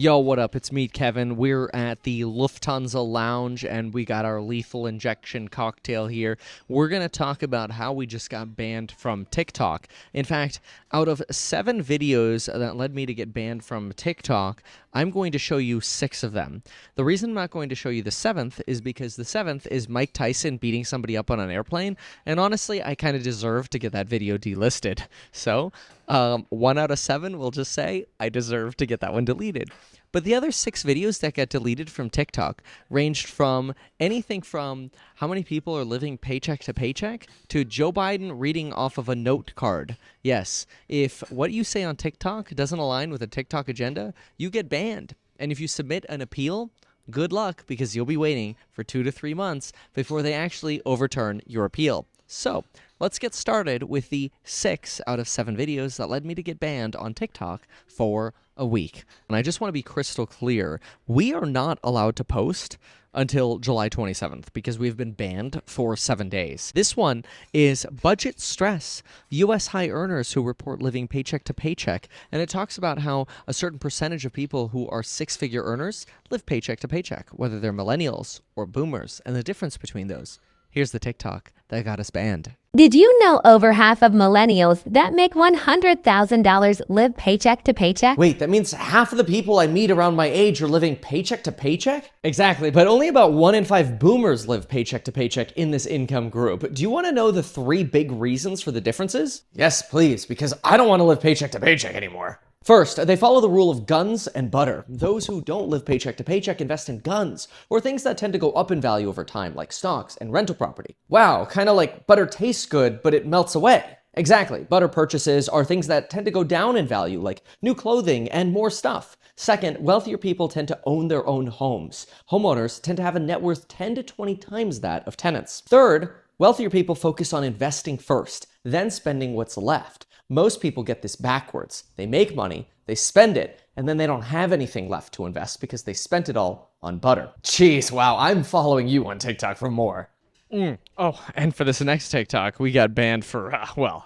Yo, what up? It's me, Kevin. We're at the Lufthansa Lounge, and we got our lethal injection cocktail here. We're going to talk about how we just got banned from TikTok. In fact, out of 7 videos that led me to get banned from TikTok, I'm going to show you 6 of them. The reason I'm not going to show you the 7th is because the 7th is Mike Tyson beating somebody up on an airplane, and honestly, I kind of deserve to get that video delisted. So, 1 out of 7 will just say, I deserve to get that one deleted. But the other 6 videos that got deleted from TikTok ranged from anything from how many people are living paycheck to paycheck to Joe Biden reading off of a note card. Yes, if what you say on TikTok doesn't align with a TikTok agenda, you get banned. And if you submit an appeal, good luck, because you'll be waiting for 2 to 3 months before they actually overturn your appeal. So, let's get started with the 6 out of 7 videos that led me to get banned on TikTok for a week. And I just want to be crystal clear. We are not allowed to post until July 27th because we've been banned for 7 days. This one is Budget Stress, U.S. high earners who report living paycheck to paycheck. And it talks about how a certain percentage of people who are 6-figure earners live paycheck to paycheck, whether they're millennials or boomers, and the difference between those. Here's the TikTok that got us banned. Did you know over half of millennials that make $100,000 live paycheck to paycheck? Wait, that means half of the people I meet around my age are living paycheck to paycheck? Exactly, but only about 1 in 5 boomers live paycheck to paycheck in this income group. Do you want to know the 3 big reasons for the differences? Yes, please, because I don't want to live paycheck to paycheck anymore. First, they follow the rule of guns and butter. Those who don't live paycheck to paycheck invest in guns, or things that tend to go up in value over time, like stocks and rental property. Wow, kind of like butter tastes good, but it melts away. Exactly, butter purchases are things that tend to go down in value, like new clothing and more stuff. Second, wealthier people tend to own their own homes. Homeowners tend to have a net worth 10 to 20 times that of tenants. Third, wealthier people focus on investing first, then spending what's left. Most people get this backwards. They make money, they spend it, and then they don't have anything left to invest because they spent it all on butter. Jeez, wow, I'm following you on TikTok for more. Oh, and for this next TikTok, we got banned for,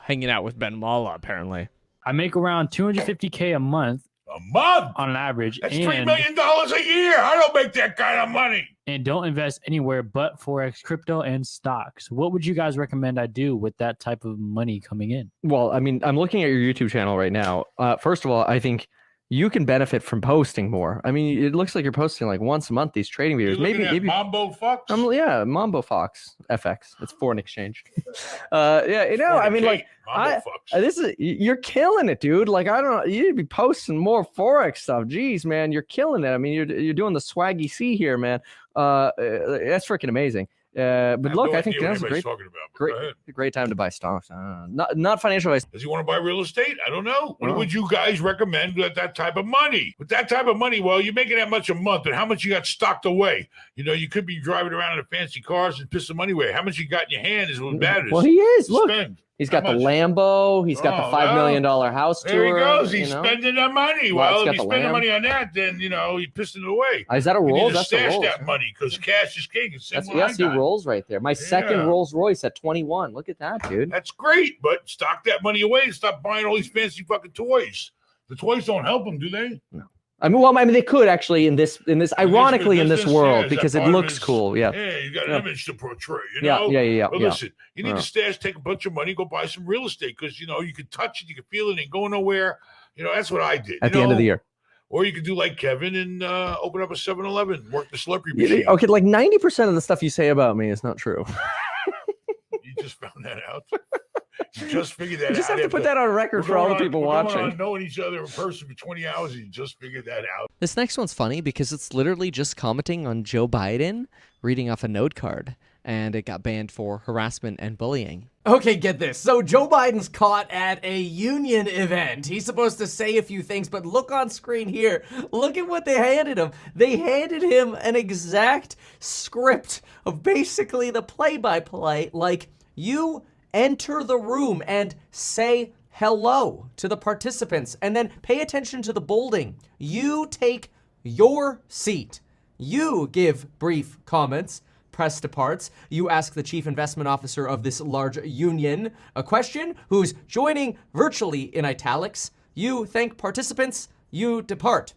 hanging out with Ben Mala, apparently. I make around $250K a month. A month? On an average. That's $3 million a year. I don't make that kind of money. And don't invest anywhere but Forex, crypto, and stocks. What would you guys recommend I do with that type of money coming in? Well, I mean, I'm looking at your YouTube channel right now. First of all, I think you can benefit from posting more. I mean, it looks like you're posting like once a month these trading videos. Maybe Mambo Fox. Yeah, Mambo Fox FX. It's foreign exchange. Yeah, you know, I mean, like, you're killing it, dude. Like, I don't know, you need to be posting more Forex stuff. Jeez, man, you're killing it. I mean, you're doing the swaggy C here, man. That's freaking amazing. But look, I think that's a great time to buy stocks. Not financial advice. Does he want to buy real estate? I don't know. What would you guys recommend with that type of money? With that type of money, well, you're making that much a month, but how much you got stocked away? You know, you could be driving around in fancy cars and piss the money away. How much you got in your hand is what matters. Well, he is. Look. Spend. He's got the Lambo. He's got the $5 million house tour. There he goes. He's spending that money. Well, if you spend the money on that, then, you know, you're pissing it away. Is that a Rolls? You need to stash that money because cash is king. Yes, he Rolls right there. My second Rolls Royce at 21. Look at that, dude. That's great, but stock that money away and stop buying all these fancy fucking toys. The toys don't help him, do they? No. I mean, they could actually in this ironically in this world because it looks cool. Yeah. Yeah, you got an image to portray. You know? Yeah. But listen, you need to take a bunch of money, go buy some real estate because you know you can touch it, you can feel it, and go nowhere. You know that's what I did at the end of the year. Or you could do like Kevin and open up a 7-Eleven, work the slurpee machine. Okay, like 90% of the stuff you say about me is not true. You just found that out. You just figured that out. You just have to put that on record for all the people watching. Knowing each other in person for 20 hours, and you just figured that out. This next one's funny because it's literally just commenting on Joe Biden reading off a note card, and it got banned for harassment and bullying. Okay, get this. So Joe Biden's caught at a union event. He's supposed to say a few things, but look on screen here. Look at what they handed him. They handed him an exact script of basically the play-by-play, like, you enter the room and say hello to the participants, and then pay attention to the bolding. You take your seat. You give brief comments. Press departs. You ask the chief investment officer of this large union a question, who's joining virtually in italics. You thank participants. You depart.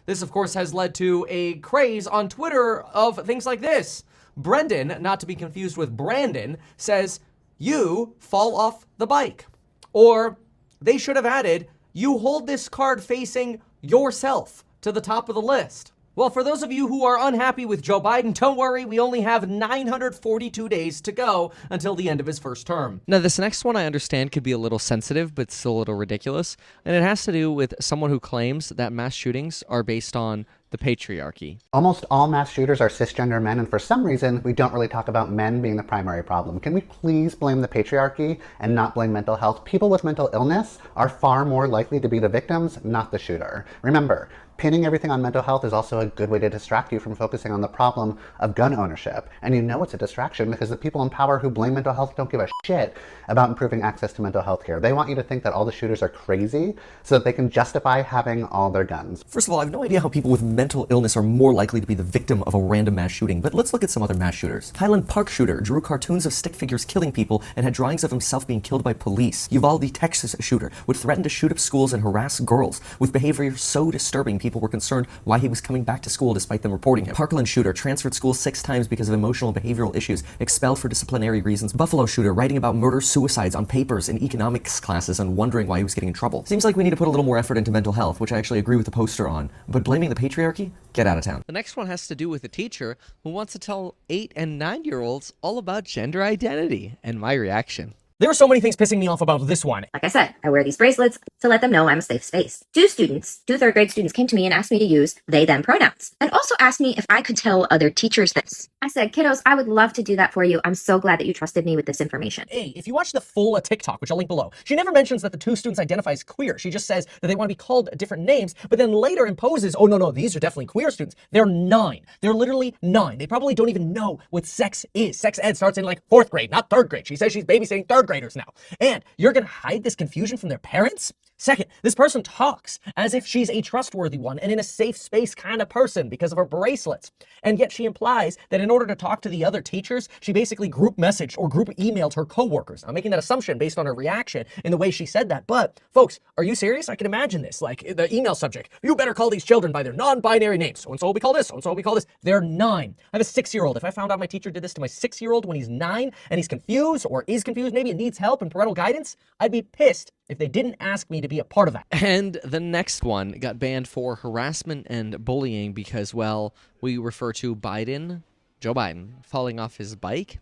This, of course, has led to a craze on Twitter of things like this. Brendan, not to be confused with Brandon, says, "You fall off the bike." Or they should have added, "You hold this card facing yourself," to the top of the list. Well, for those of you who are unhappy with Joe Biden, don't worry, we only have 942 days to go until the end of his first term. Now, this next one I understand could be a little sensitive, but still a little ridiculous, and it has to do with someone who claims that mass shootings are based on the patriarchy. Almost all mass shooters are cisgender men, and for some reason, we don't really talk about men being the primary problem. Can we please blame the patriarchy and not blame mental health? People with mental illness are far more likely to be the victims, not the shooter. Remember, pinning everything on mental health is also a good way to distract you from focusing on the problem of gun ownership. And you know it's a distraction because the people in power who blame mental health don't give a shit about improving access to mental health care. They want you to think that all the shooters are crazy so that they can justify having all their guns. First of all, I have no idea how people with mental illness are more likely to be the victim of a random mass shooting, but let's look at some other mass shooters. Highland Park shooter drew cartoons of stick figures killing people and had drawings of himself being killed by police. Uvalde, Texas shooter would threaten to shoot up schools and harass girls. With behavior so disturbing, people were concerned why he was coming back to school despite them reporting him. Parkland shooter transferred schools 6 times because of emotional and behavioral issues, expelled for disciplinary reasons. Buffalo shooter writing about murder suicides on papers in economics classes and wondering why he was getting in trouble. Seems like we need to put a little more effort into mental health, which I actually agree with the poster on, but blaming the patriarchy? Get out of town. The next one has to do with a teacher who wants to tell 8 and 9-year-olds all about gender identity, and my reaction. There are so many things pissing me off about this one. Like I said, I wear these bracelets to let them know I'm a safe space. Two third grade students came to me and asked me to use they, them pronouns, and also asked me if I could tell other teachers this. I said, kiddos, I would love to do that for you. I'm so glad that you trusted me with this information. Hey, if you watch the full TikTok, which I'll link below, she never mentions that the 2 students identify as queer. She just says that they want to be called different names, but then later imposes, oh no, these are definitely queer students. They're 9. They're literally 9. They probably don't even know what sex is. Sex ed starts in like 4th grade, not 3rd grade. She says she's babysitting 3rd graders now. And you're going to hide this confusion from their parents? Second, this person talks as if she's a trustworthy one and in a safe space kind of person because of her bracelets. And yet she implies that in order to talk to the other teachers, she basically group messaged or group emailed her coworkers. I'm making that assumption based on her reaction in the way she said that. But folks, are you serious? I can imagine this. Like the email subject, you better call these children by their non-binary names. So-and-so will be called this, so-and-so will be called this. They're 9. I have a 6-year-old. If I found out my teacher did this to my 6-year-old when he's 9 and he's confused or is confused, maybe it needs help and parental guidance, I'd be pissed if they didn't ask me to be a part of that. And the next one got banned for harassment and bullying because, well, we refer to Joe Biden, falling off his bike,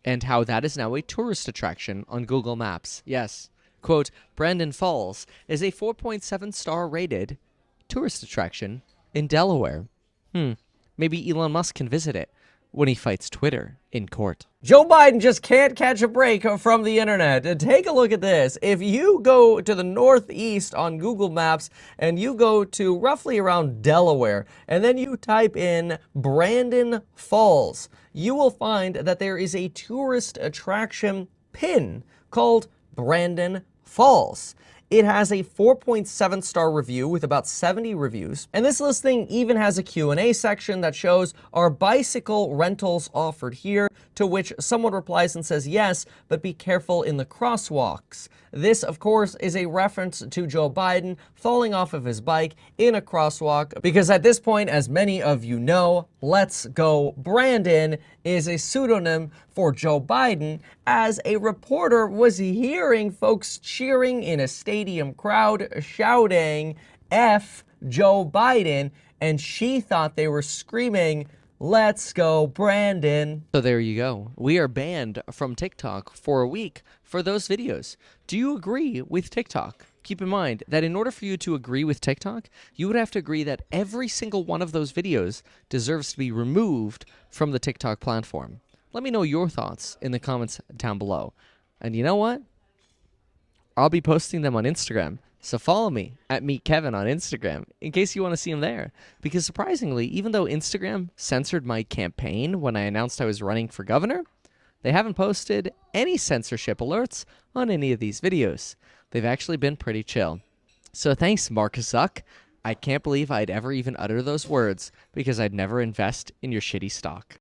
and how that is now a tourist attraction on Google Maps. Yes, quote, Brandon Falls is a 4.7-star rated tourist attraction in Delaware. Maybe Elon Musk can visit it when he fights Twitter in court. Joe Biden just can't catch a break from the internet. Take a look at this. If you go to the northeast on Google Maps and you go to roughly around Delaware and then you type in Brandon Falls, you will find that there is a tourist attraction pin called Brandon Falls. It has a 4.7-star review with about 70 reviews. And this listing even has a Q&A section that shows, are bicycle rentals offered here? To which someone replies and says, yes, but be careful in the crosswalks. This, of course, is a reference to Joe Biden falling off of his bike in a crosswalk, because at this point, as many of you know, Let's Go Brandon is a pseudonym for Joe Biden, as a reporter was hearing folks cheering in a stadium crowd shouting, F Joe Biden, and she thought they were screaming, Let's go, Brandon. So there you go. We are banned from TikTok for a week for those videos. Do you agree with TikTok? Keep in mind that in order for you to agree with TikTok, you would have to agree that every single one of those videos deserves to be removed from the TikTok platform. Let me know your thoughts in the comments down below. And you know what? I'll be posting them on Instagram. So follow me at MeetKevin on Instagram in case you want to see them there. Because surprisingly, even though Instagram censored my campaign when I announced I was running for governor, they haven't posted any censorship alerts on any of these videos. They've actually been pretty chill. So thanks, Mark Zuck. I can't believe I'd ever even utter those words because I'd never invest in your shitty stock.